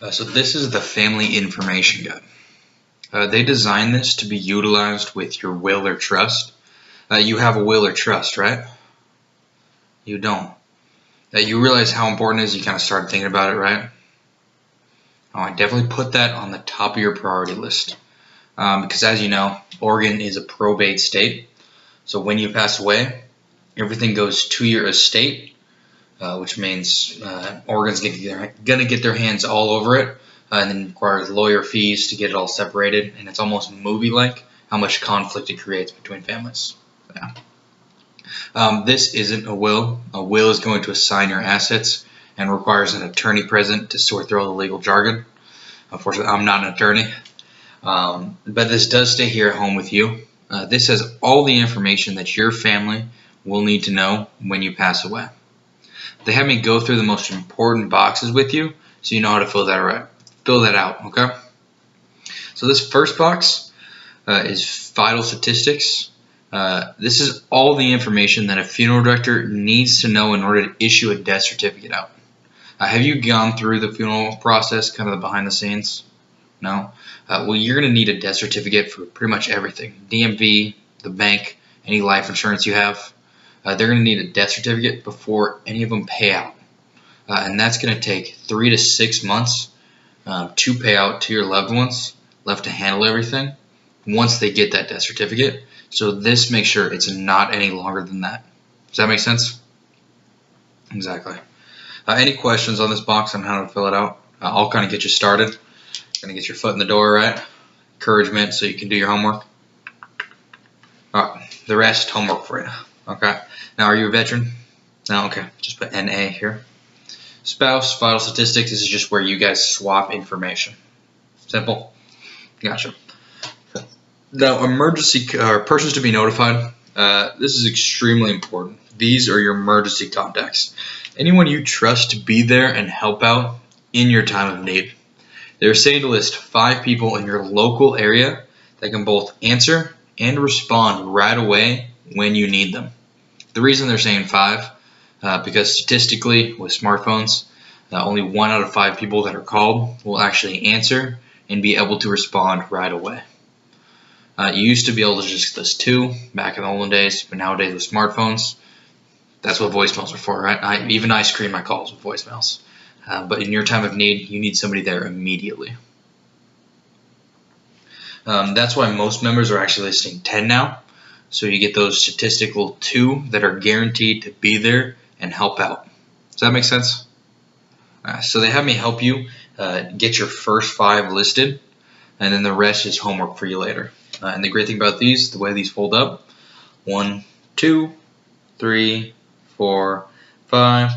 So this is the Family Information Guide. They designed this to be utilized with your will or trust. You have a will or trust, right? You don't. You realize how important it is. You kind of started thinking about it, right? Oh, I definitely put that on the top of your priority list. Because as you know, Oregon is a probate state. So when you pass away, everything goes to your estate, which means Oregon's going to get their hands all over it, and then requires lawyer fees to get it all separated. And it's almost movie-like how much conflict it creates between families. Yeah. This isn't a will. A will is going to assign your assets and requires an attorney present to sort through all the legal jargon. Unfortunately, I'm not an attorney. But this does stay here at home with you. This has all the information that your family will need to know when you pass away. They have me go through the most important boxes with you so you know how to fill that out, okay? So this first box is vital statistics. This is all the information that a funeral director needs to know in order to issue a death certificate out. Have you gone through the funeral process, kind of the behind the scenes? No? Well, you're going to need a death certificate for pretty much everything. DMV, the bank, any life insurance you have. They're going to need a death certificate before any of them pay out. And that's going to take 3 to 6 months to pay out to your loved ones, left to handle everything, once they get that death certificate. So this makes sure it's not any longer than that. Does that make sense? Exactly. Any questions on this box on how to fill it out? I'll kind of get you started. Going to get your foot in the door, right? Encouragement so you can do your homework. Alright, the rest, homework for you. Okay. Now, are you a veteran? No? Okay. Just put NA here. Spouse, vital statistics. This is just where you guys swap information. Simple? Gotcha. Now, emergency or persons to be notified. This is extremely important. These are your emergency contacts. Anyone you trust to be there and help out in your time of need. They're saying to list 5 people in your local area that can both answer and respond right away when you need them. The reason they're saying 5, because statistically with smartphones, only 1 out of 5 people that are called will actually answer and be able to respond right away. You used to be able to just list 2 back in the olden days, but nowadays with smartphones, that's what voicemails are for, right? Even I screen my calls with voicemails. But in your time of need, you need somebody there immediately. That's why most members are actually listing 10 now. So you get those statistical 2 that are guaranteed to be there and help out. Does that make sense? So they have me help you get your first 5 listed, and then the rest is homework for you later. And the great thing about these, the way these fold up, 1, 2, 3, 4, 5.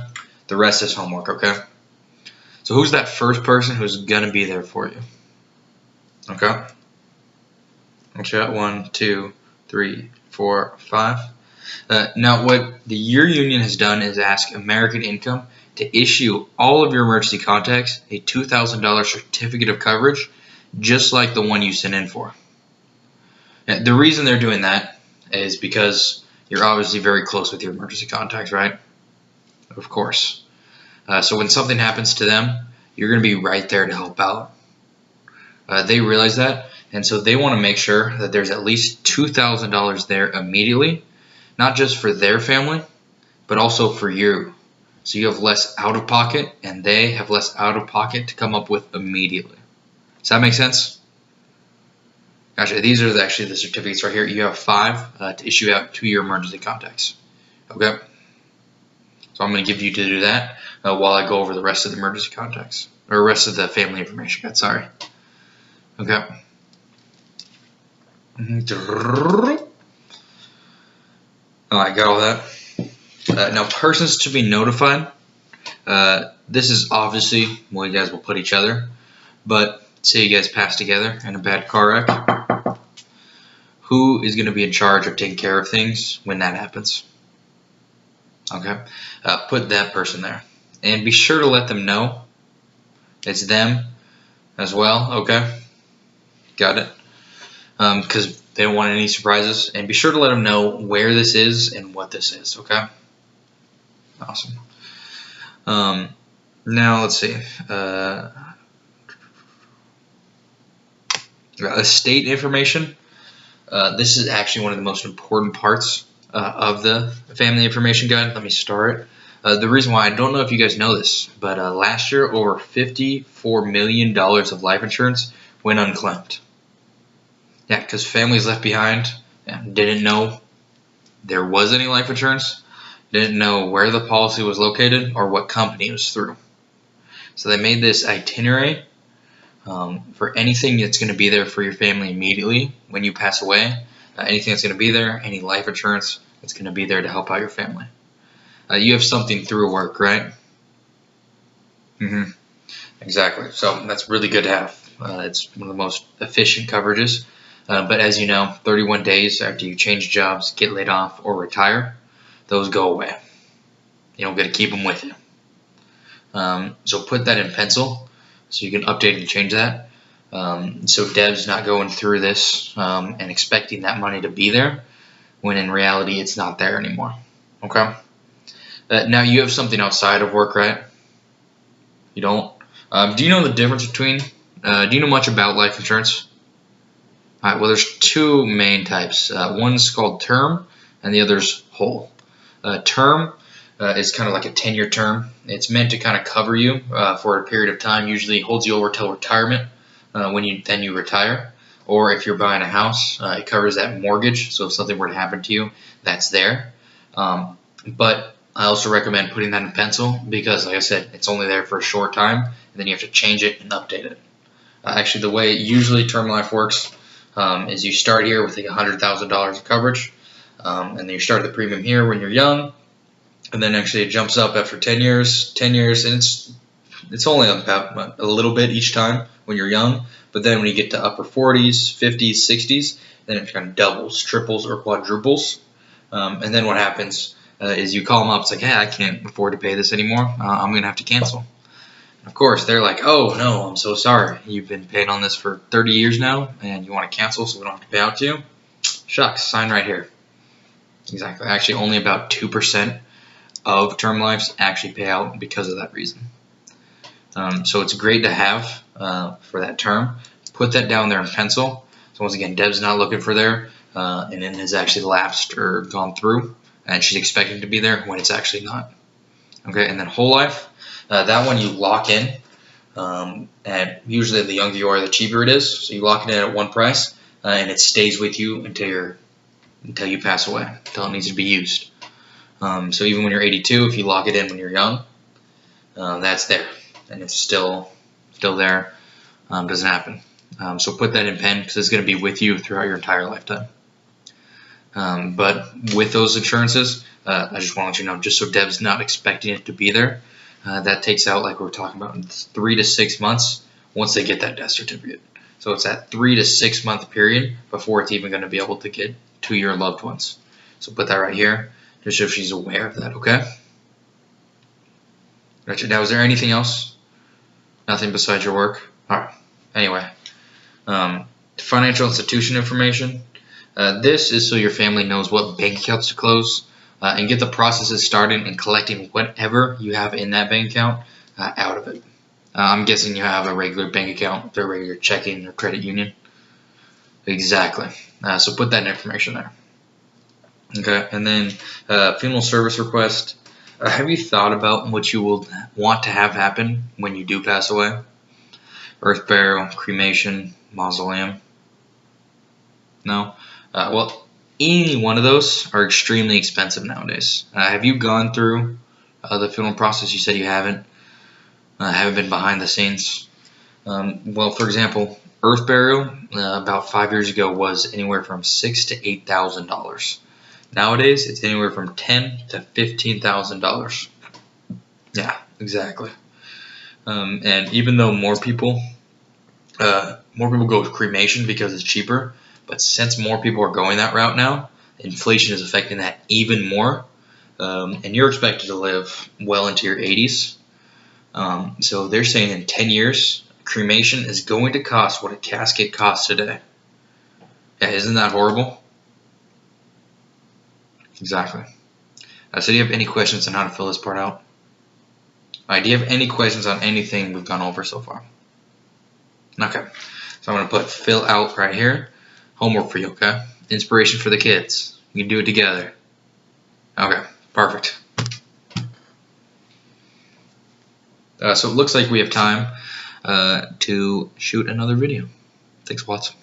The rest is homework, okay? So who's that first person who's going to be there for you? Okay? Watch out. 1, 2, 3, 4, 5. Now, what the Your Union has done is ask American Income to issue all of your emergency contacts a $2,000 certificate of coverage, just like the one you sent in for. And the reason they're doing that is because you're obviously very close with your emergency contacts, right? Of course. So when something happens to them, you're going to be right there to help out. They realize that, and so they want to make sure that there's at least $2,000 there immediately, not just for their family, but also for you. So you have less out-of-pocket, and they have less out-of-pocket to come up with immediately. Does that make sense? Gotcha. These are actually the certificates right here. You have 5 to issue out to your emergency contacts. Okay? So I'm going to give you to do that while I go over the rest of the emergency contacts, or rest of the family information guide, sorry. Okay. Alright, got all that. Now, persons to be notified. This is obviously where you guys will put each other, but say you guys pass together in a bad car wreck. Who is going to be in charge of taking care of things when that happens? Okay, put that person there. And be sure to let them know it's them as well, okay? Got it? Because they don't want any surprises. And be sure to let them know where this is and what this is, okay? Awesome. Now, let's see. Estate information. This is actually one of the most important parts of the family information guide. Let me start. The reason why, I don't know if you guys know this, but last year over $54 million of life insurance went unclaimed. Yeah, because families left behind didn't know there was any life insurance, didn't know where the policy was located or what company it was through. So they made this itinerary for anything that's going to be there for your family immediately when you pass away. Anything that's going to be there, any life insurance that's going to be there to help out your family. You have something through work, right? Exactly. So that's really good to have. It's one of the most efficient coverages. But as you know, 31 days after you change jobs, get laid off, or retire, those go away. You don't get to keep them with you. So put that in pencil so you can update and change that. So Deb's not going through this and expecting that money to be there when in reality it's not there anymore. Okay? Now you have something outside of work, right? You don't? Do you know the difference between, do you know much about life insurance? Alright, well there's two main types. One's called term and the other's whole. Term is kind of like a 10-year term. It's meant to kind of cover you for a period of time, usually holds you over till retirement when you retire. Or if you're buying a house, it covers that mortgage, so if something were to happen to you, that's there. But I also recommend putting that in pencil because, like I said, it's only there for a short time, and then you have to change it and update it. Actually, the way usually term life works is you start here with like $100,000 of coverage, and then you start the premium here when you're young, and then actually it jumps up after 10 years, and it's only about a little bit each time when you're young, but then when you get to upper 40s, 50s, 60s, then it kind of doubles, triples, or quadruples, and then what happens is you call them up, it's like, hey, I can't afford to pay this anymore, I'm going to have to cancel. Of course, they're like, oh, no, I'm so sorry. You've been paying on this for 30 years now, and you want to cancel so we don't have to pay out to you? Shucks, sign right here. Exactly. Actually, only about 2% of term lives actually pay out because of that reason. So it's great to have for that term. Put that down there in pencil. So once again, Deb's not looking for there, and it has actually lapsed or gone through, and she's expecting to be there when it's actually not. Okay, and then whole life. That one you lock in, and usually the younger you are, the cheaper it is. So you lock it in at one price, and it stays with you until you pass away, until it needs to be used. So even when you're 82, if you lock it in when you're young, that's there, and it's still there. Doesn't happen. So put that in pen because it's going to be with you throughout your entire lifetime. But with those insurances, I just want to let you know, just so Deb's not expecting it to be there, that takes out, like we were talking about, in 3 to 6 months once they get that death certificate. So it's that 3 to 6 month period before it's even going to be able to get to your loved ones. So put that right here, just so she's aware of that, okay? Gotcha. Now, is there anything else? Nothing besides your work? Alright, anyway. Financial institution information. This is so your family knows what bank accounts to close and get the processes started in collecting whatever you have in that bank account out of it. I'm guessing you have a regular bank account, a regular checking or credit union. Exactly. So put that information there. Okay, and then funeral service request. Have you thought about what you will want to have happen when you do pass away? Earth burial, cremation, mausoleum? No? Well, any one of those are extremely expensive nowadays. Have you gone through the funeral process? You said you haven't. Haven't been behind the scenes. Well, for example, earth burial about 5 years ago was anywhere from $6,000 to $8,000. Nowadays, it's anywhere from $10,000 to $15,000. Yeah, exactly. And even though more people go with cremation because it's cheaper, but since more people are going that route now, inflation is affecting that even more. And you're expected to live well into your 80s. So they're saying in 10 years, cremation is going to cost what a casket costs today. Yeah, isn't that horrible? Exactly. So do you have any questions on how to fill this part out? Alright, do you have any questions on anything we've gone over so far? Okay. So I'm going to put fill out right here. Homework for you, okay? Inspiration for the kids. You can do it together. Okay, perfect. So it looks like we have time to shoot another video. Thanks, Watts.